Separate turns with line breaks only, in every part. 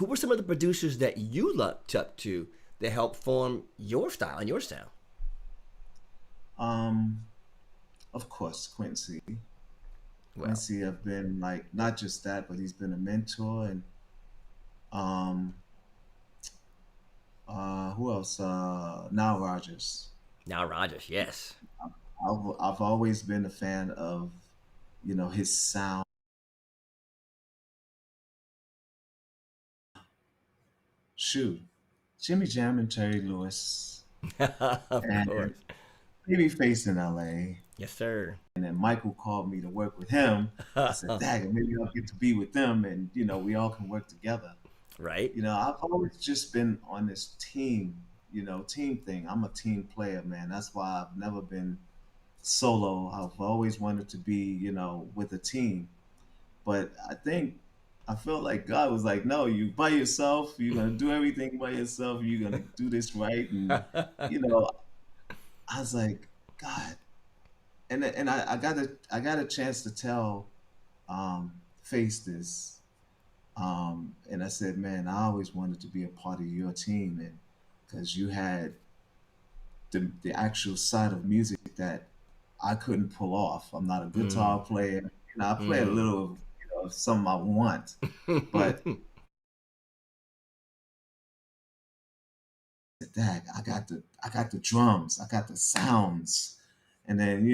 Who were some of the producers that you looked up to that helped form your style and your sound?
Um, of course, Quincy.
Well,
Quincy have been like not just that, but he's been a mentor. And um, who else? Now Rogers.
now Rogers, yes.
I've always been a fan of, his sound. Shoot, Jimmy Jam and Terry Lewis,
Of
and
course.
Babyface in L.A.
Yes, sir.
And then Michael called me to work with him. I said, "Dang, maybe I'll get to be with them, and we all can work together."
Right?
I've always just been on this team, team thing. I'm a team player, man. That's why I've never been solo. I've always wanted to be, with a team. But I felt like God was like, no, you by yourself. You're gonna do everything by yourself. You're gonna do this right, and you know, I was like, God, and I got a chance to tell Face this, and I said, man, I always wanted to be a part of your team, and because you had the actual side of music that I couldn't pull off. I'm not a
Mm.
guitar player. I play a
Mm.
little of something I want, but that I got the drums, I got the sounds, and then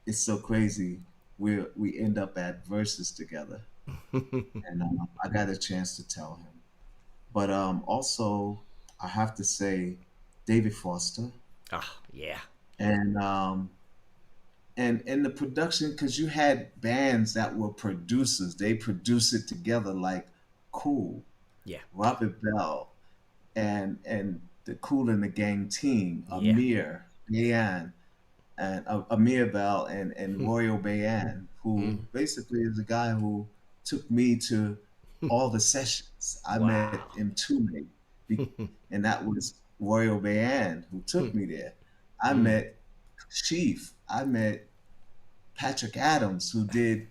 it's so crazy. We end up at verses together, and I got a chance to tell him. But also I have to say David Foster
Ah, yeah.
and the production, because you had bands that were producers. They produce it together like Cool,
Yeah.
Robert Bell, and the Cool and the Gang team,
Yeah.
Amir Bell and Royal Bayan, who
Mm.
basically is the guy who took me to all the sessions. I met
Wow.
in Tume, and that was Royal Bayan who took me there. I
Mm.
met Chief. I met Patrick Adams, who did,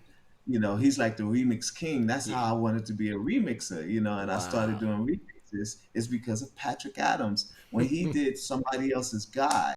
he's like the remix king. That's
Yeah.
how I wanted to be a remixer, and I started
Wow.
doing remixes. It's because of Patrick Adams. When he did Somebody Else's Guy,